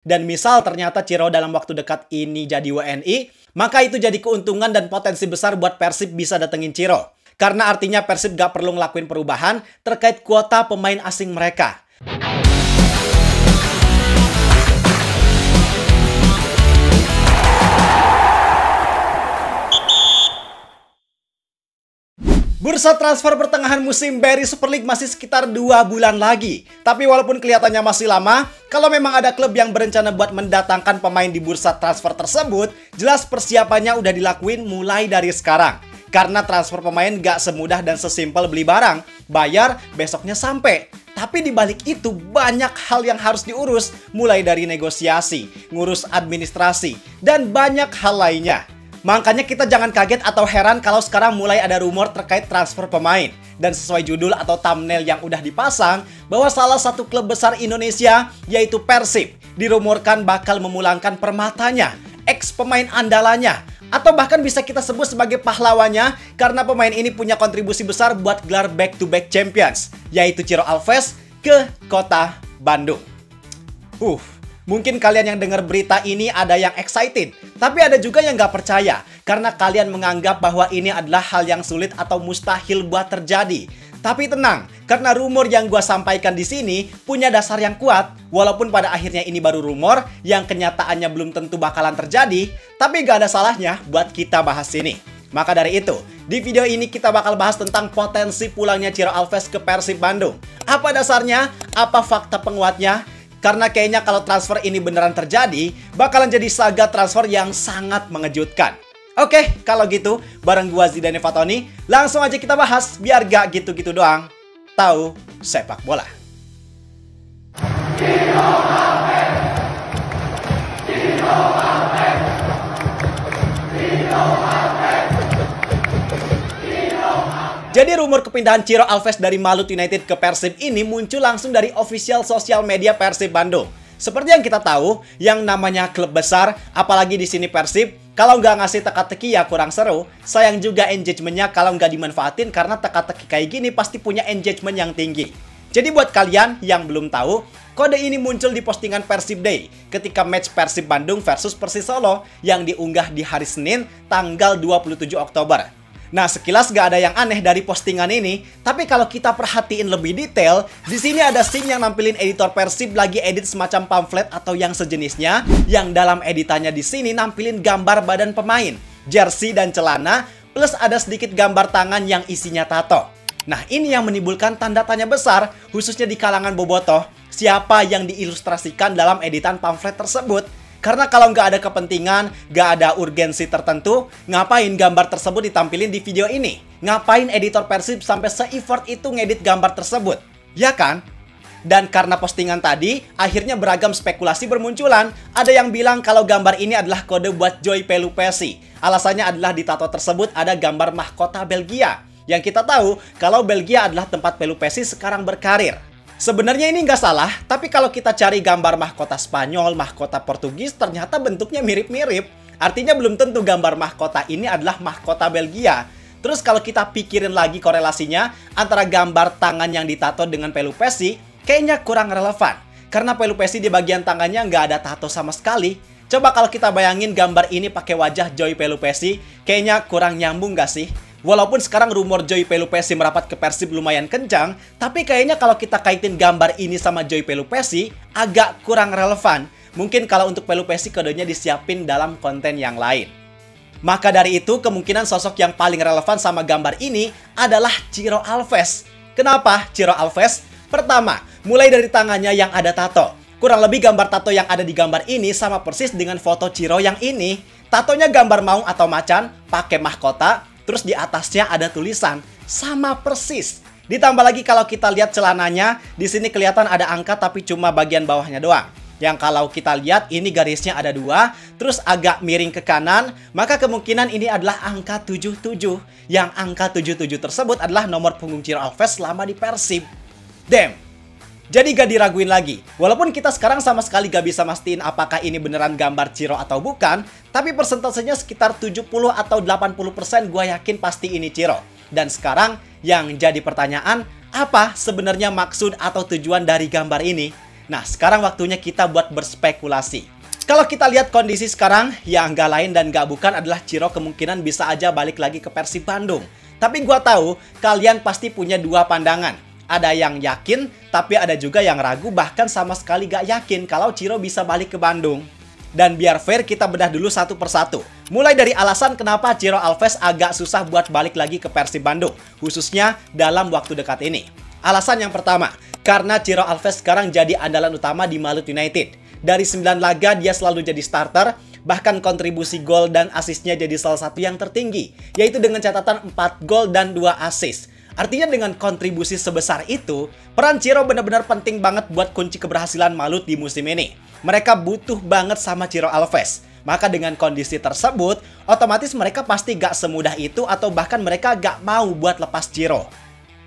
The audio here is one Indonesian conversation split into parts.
Dan misal ternyata Ciro dalam waktu dekat ini jadi WNI, maka itu jadi keuntungan dan potensi besar buat Persib bisa datengin Ciro. Karena artinya Persib gak perlu ngelakuin perubahan terkait kuota pemain asing mereka. Bursa transfer pertengahan musim BRI Super League masih sekitar 2 bulan lagi. Tapi walaupun kelihatannya masih lama, kalau memang ada klub yang berencana buat mendatangkan pemain di bursa transfer tersebut, jelas persiapannya udah dilakuin mulai dari sekarang. Karena transfer pemain gak semudah dan sesimpel beli barang, bayar, besoknya sampai. Tapi di balik itu banyak hal yang harus diurus, mulai dari negosiasi, ngurus administrasi, dan banyak hal lainnya. Makanya kita jangan kaget atau heran kalau sekarang mulai ada rumor terkait transfer pemain. Dan sesuai judul atau thumbnail yang udah dipasang, bahwa salah satu klub besar Indonesia, yaitu Persib, dirumorkan bakal memulangkan permatanya, ex pemain andalanya, atau bahkan bisa kita sebut sebagai pahlawannya karena pemain ini punya kontribusi besar buat gelar back-to-back champions, yaitu Ciro Alves ke kota Bandung. Mungkin kalian yang dengar berita ini ada yang excited, tapi ada juga yang nggak percaya karena kalian menganggap bahwa ini adalah hal yang sulit atau mustahil buat terjadi. Tapi tenang, karena rumor yang gue sampaikan di sini punya dasar yang kuat, walaupun pada akhirnya ini baru rumor yang kenyataannya belum tentu bakalan terjadi, tapi gak ada salahnya buat kita bahas ini. Maka dari itu, di video ini kita bakal bahas tentang potensi pulangnya Ciro Alves ke Persib Bandung. Apa dasarnya? Apa fakta penguatnya? Karena kayaknya kalau transfer ini beneran terjadi, bakalan jadi saga transfer yang sangat mengejutkan. Oke, kalau gitu, bareng gua Zidane Fatoni, langsung aja kita bahas, biar gak gitu-gitu doang. Tahu sepak bola. Jadi rumor kepindahan Ciro Alves dari Malut United ke Persib ini muncul langsung dari official sosial media Persib Bandung. Seperti yang kita tahu, yang namanya klub besar, apalagi di sini Persib, kalau nggak ngasih teka-teki ya kurang seru. Sayang juga engagementnya kalau nggak dimanfaatin karena teka-teki kayak gini pasti punya engagement yang tinggi. Jadi buat kalian yang belum tahu, kode ini muncul di postingan Persib Day ketika match Persib Bandung versus Persis Solo yang diunggah di hari Senin tanggal 27 Oktober. Nah, sekilas gak ada yang aneh dari postingan ini, tapi kalau kita perhatiin lebih detail, di sini ada scene yang nampilin editor Persib lagi edit semacam pamflet atau yang sejenisnya, yang dalam editannya di sini nampilin gambar badan pemain, jersey dan celana, plus ada sedikit gambar tangan yang isinya tato. Nah, ini yang menimbulkan tanda tanya besar, khususnya di kalangan bobotoh, siapa yang diilustrasikan dalam editan pamflet tersebut. Karena kalau nggak ada kepentingan, nggak ada urgensi tertentu, ngapain gambar tersebut ditampilin di video ini? Ngapain editor Persib sampai se-effort itu ngedit gambar tersebut? Ya kan? Dan karena postingan tadi, akhirnya beragam spekulasi bermunculan. Ada yang bilang kalau gambar ini adalah kode buat Joy Pelupesi. Alasannya adalah di tato tersebut ada gambar mahkota Belgia. Yang kita tahu kalau Belgia adalah tempat Pelupesi sekarang berkarir. Sebenarnya ini nggak salah, tapi kalau kita cari gambar mahkota Spanyol, mahkota Portugis, ternyata bentuknya mirip-mirip. Artinya belum tentu gambar mahkota ini adalah mahkota Belgia. Terus kalau kita pikirin lagi korelasinya antara gambar tangan yang ditato dengan Pelupesi, kayaknya kurang relevan. Karena Pelupesi di bagian tangannya nggak ada tato sama sekali. Coba kalau kita bayangin gambar ini pakai wajah Joy Pelupesi, kayaknya kurang nyambung nggak sih? Walaupun sekarang rumor Joy Pelupesi merapat ke Persib lumayan kencang, tapi kayaknya kalau kita kaitin gambar ini sama Joy Pelupesi, agak kurang relevan. Mungkin kalau untuk Pelupesi kodenya disiapin dalam konten yang lain. Maka dari itu, kemungkinan sosok yang paling relevan sama gambar ini adalah Ciro Alves. Kenapa Ciro Alves? Pertama, mulai dari tangannya yang ada tato. Kurang lebih gambar tato yang ada di gambar ini sama persis dengan foto Ciro yang ini. Tatonya gambar maung atau macan, pakai mahkota. Terus di atasnya ada tulisan, sama persis. Ditambah lagi kalau kita lihat celananya, di sini kelihatan ada angka tapi cuma bagian bawahnya doang. Yang kalau kita lihat ini garisnya ada 2, terus agak miring ke kanan, maka kemungkinan ini adalah angka 77. Yang angka 77 tersebut adalah nomor punggung Ciro Alves selama di Persib. Damn! Jadi gak diraguin lagi. Walaupun kita sekarang sama sekali gak bisa mastiin apakah ini beneran gambar Ciro atau bukan, tapi persentasenya sekitar 70 atau 80% gue yakin pasti ini Ciro. Dan sekarang yang jadi pertanyaan, apa sebenarnya maksud atau tujuan dari gambar ini? Nah, sekarang waktunya kita buat berspekulasi. Kalau kita lihat kondisi sekarang, yang nggak lain dan nggak bukan adalah Ciro kemungkinan bisa aja balik lagi ke Persib Bandung. Tapi gua tahu, kalian pasti punya dua pandangan. Ada yang yakin, tapi ada juga yang ragu, bahkan sama sekali gak yakin kalau Ciro bisa balik ke Bandung. Dan biar fair, kita bedah dulu satu persatu. Mulai dari alasan kenapa Ciro Alves agak susah buat balik lagi ke Persib Bandung, khususnya dalam waktu dekat ini. Alasan yang pertama, karena Ciro Alves sekarang jadi andalan utama di Malut United. Dari 9 laga dia selalu jadi starter, bahkan kontribusi gol dan asisnya jadi salah satu yang tertinggi, yaitu dengan catatan 4 gol dan 2 asis. Artinya dengan kontribusi sebesar itu, peran Ciro benar-benar penting banget buat kunci keberhasilan Malut di musim ini. Mereka butuh banget sama Ciro Alves. Maka dengan kondisi tersebut, otomatis mereka pasti gak semudah itu atau bahkan mereka gak mau buat lepas Ciro.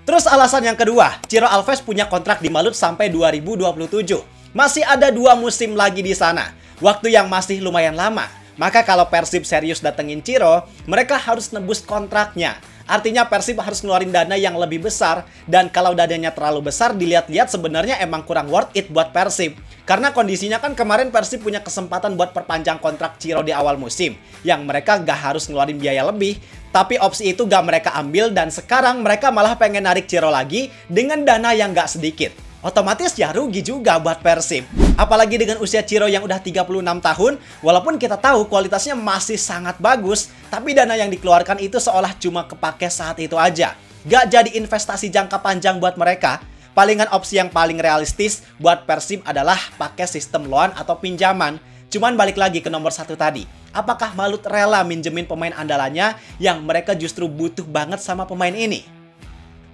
Terus alasan yang kedua, Ciro Alves punya kontrak di Malut sampai 2027. Masih ada 2 musim lagi di sana. Waktu yang masih lumayan lama. Maka kalau Persib serius datengin Ciro, mereka harus nebus kontraknya. Artinya Persib harus ngeluarin dana yang lebih besar. Dan kalau dananya terlalu besar, dilihat-lihat sebenarnya emang kurang worth it buat Persib. Karena kondisinya kan kemarin Persib punya kesempatan buat perpanjang kontrak Ciro di awal musim. Yang mereka gak harus ngeluarin biaya lebih. Tapi opsi itu gak mereka ambil dan sekarang mereka malah pengen narik Ciro lagi dengan dana yang gak sedikit. Otomatis ya rugi juga buat Persib. Apalagi dengan usia Ciro yang udah 36 tahun, walaupun kita tahu kualitasnya masih sangat bagus, tapi dana yang dikeluarkan itu seolah cuma kepake saat itu aja. Gak jadi investasi jangka panjang buat mereka. Palingan opsi yang paling realistis buat Persib adalah pakai sistem loan atau pinjaman. Cuman balik lagi ke nomor 1 tadi. Apakah Malut rela minjemin pemain andalannya yang mereka justru butuh banget sama pemain ini?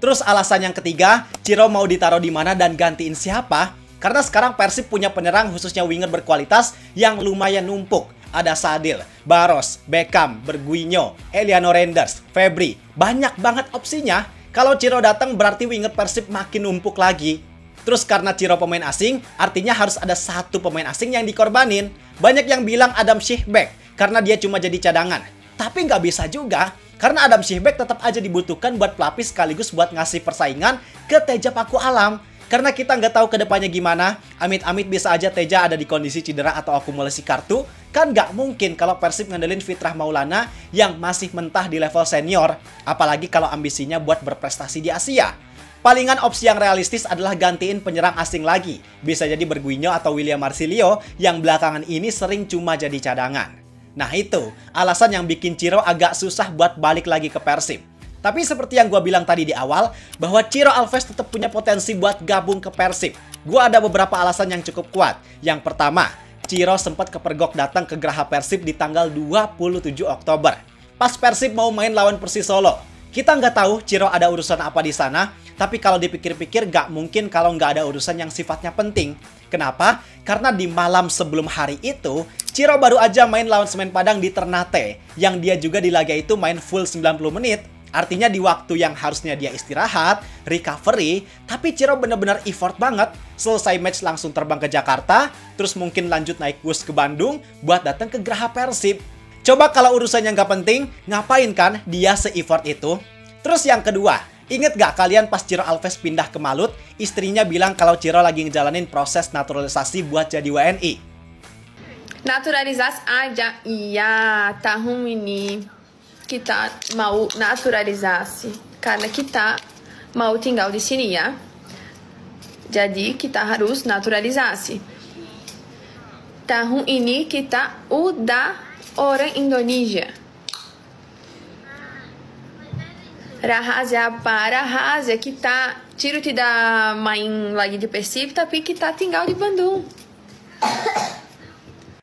Terus alasan yang ketiga, Ciro mau ditaruh di mana dan gantiin siapa? Karena sekarang Persib punya penyerang khususnya winger berkualitas yang lumayan numpuk. Ada Sadil, Baros, Beckham, Berguinho, Eliano Renders, Febri. Banyak banget opsinya. Kalau Ciro datang berarti winger Persib makin numpuk lagi. Terus karena Ciro pemain asing, artinya harus ada satu pemain asing yang dikorbanin. Banyak yang bilang Adam Schicbeck karena dia cuma jadi cadangan. Tapi nggak bisa juga, karena Adam Schicbeck tetap aja dibutuhkan buat pelapis sekaligus buat ngasih persaingan ke Teja Paku Alam. Karena kita nggak tahu kedepannya gimana, amit-amit bisa aja Teja ada di kondisi cedera atau akumulasi kartu. Kan nggak mungkin kalau Persib ngandelin Fitrah Maulana yang masih mentah di level senior. Apalagi kalau ambisinya buat berprestasi di Asia. Palingan opsi yang realistis adalah gantiin penyerang asing lagi. Bisa jadi Berguinho atau William Marsilio yang belakangan ini sering cuma jadi cadangan. Nah itu, alasan yang bikin Ciro agak susah buat balik lagi ke Persib. Tapi seperti yang gue bilang tadi di awal, bahwa Ciro Alves tetap punya potensi buat gabung ke Persib. Gue ada beberapa alasan yang cukup kuat. Yang pertama, Ciro sempat kepergok datang ke Geraha Persib di tanggal 27 Oktober. Pas Persib mau main lawan Persis Solo. Kita nggak tahu Ciro ada urusan apa di sana, tapi kalau dipikir-pikir nggak mungkin kalau nggak ada urusan yang sifatnya penting. Kenapa? Karena di malam sebelum hari itu, Ciro baru aja main lawan Semen Padang di Ternate, yang dia juga di laga itu main full 90 menit. Artinya di waktu yang harusnya dia istirahat, recovery, tapi Ciro bener-bener effort banget. Selesai match langsung terbang ke Jakarta, terus mungkin lanjut naik bus ke Bandung buat datang ke Geraha Persib. Coba kalau urusannya nggak penting, ngapain kan dia se-effort itu? Terus yang kedua, inget gak kalian pas Ciro Alves pindah ke Malut, istrinya bilang kalau Ciro lagi ngejalanin proses naturalisasi buat jadi WNI. Naturalisasi aja, iya, tahun ini kita mau naturalisasi karena kita mau tinggal di sini ya. Jadi kita harus naturalisasi. Tahun ini kita udah orang Indonesia. Rahasia apa? Rahasia kita Ciro tidak main lagi di Persib, tapi kita tinggal di Bandung.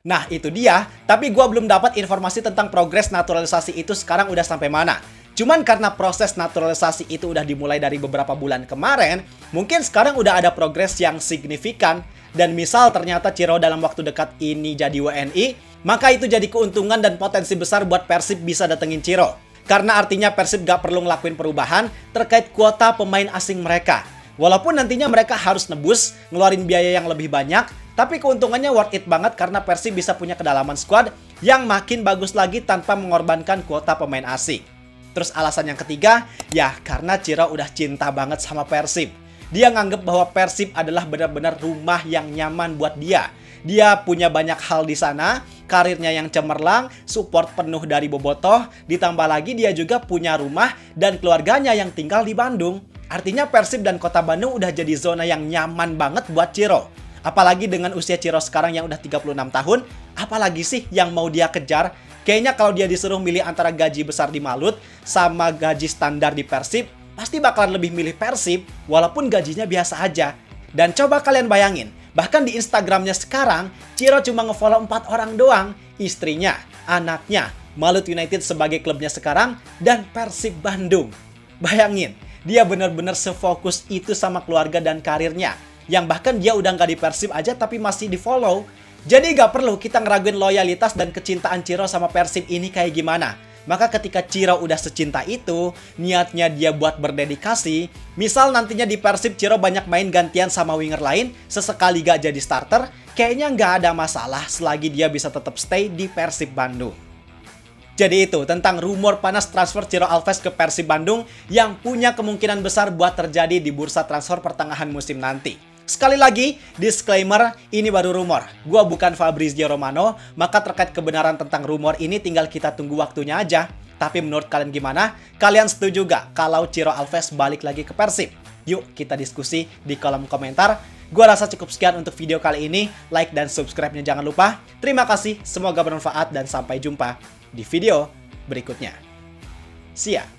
Nah itu dia, tapi gue belum dapat informasi tentang progres naturalisasi itu sekarang udah sampai mana. Cuman karena proses naturalisasi itu udah dimulai dari beberapa bulan kemarin, mungkin sekarang udah ada progres yang signifikan. Dan misal ternyata Ciro dalam waktu dekat ini jadi WNI, maka itu jadi keuntungan dan potensi besar buat Persib bisa datengin Ciro. Karena artinya Persib gak perlu ngelakuin perubahan terkait kuota pemain asing mereka. Walaupun nantinya mereka harus nebus, ngeluarin biaya yang lebih banyak, tapi keuntungannya worth it banget karena Persib bisa punya kedalaman squad yang makin bagus lagi tanpa mengorbankan kuota pemain asing. Terus alasan yang ketiga, ya karena Ciro udah cinta banget sama Persib. Dia nganggep bahwa Persib adalah benar-benar rumah yang nyaman buat dia. Dia punya banyak hal di sana, karirnya yang cemerlang, support penuh dari bobotoh, ditambah lagi dia juga punya rumah dan keluarganya yang tinggal di Bandung. Artinya Persib dan Kota Bandung udah jadi zona yang nyaman banget buat Ciro. Apalagi dengan usia Ciro sekarang yang udah 36 tahun, apalagi sih yang mau dia kejar? Kayaknya kalau dia disuruh milih antara gaji besar di Malut sama gaji standar di Persib, pasti bakalan lebih milih Persib walaupun gajinya biasa aja. Dan coba kalian bayangin, bahkan di Instagramnya sekarang, Ciro cuma ngefollow 4 orang doang. Istrinya, anaknya, Malut United sebagai klubnya sekarang, dan Persib Bandung. Bayangin, dia benar-benar sefokus itu sama keluarga dan karirnya. Yang bahkan dia udah nggak di Persib aja tapi masih di follow. Jadi gak perlu kita ngeraguin loyalitas dan kecintaan Ciro sama Persib ini kayak gimana. Maka ketika Ciro udah secinta itu, niatnya dia buat berdedikasi. Misal nantinya di Persib Ciro banyak main gantian sama winger lain, sesekali gak jadi starter, kayaknya nggak ada masalah selagi dia bisa tetap stay di Persib Bandung. Jadi itu tentang rumor panas transfer Ciro Alves ke Persib Bandung yang punya kemungkinan besar buat terjadi di bursa transfer pertengahan musim nanti. Sekali lagi, disclaimer, ini baru rumor. Gua bukan Fabrizio Romano, maka terkait kebenaran tentang rumor ini tinggal kita tunggu waktunya aja. Tapi menurut kalian gimana? Kalian setuju gak kalau Ciro Alves balik lagi ke Persib? Yuk kita diskusi di kolom komentar. Gua rasa cukup sekian untuk video kali ini. Like dan subscribe-nya jangan lupa. Terima kasih, semoga bermanfaat dan sampai jumpa di video berikutnya. See ya!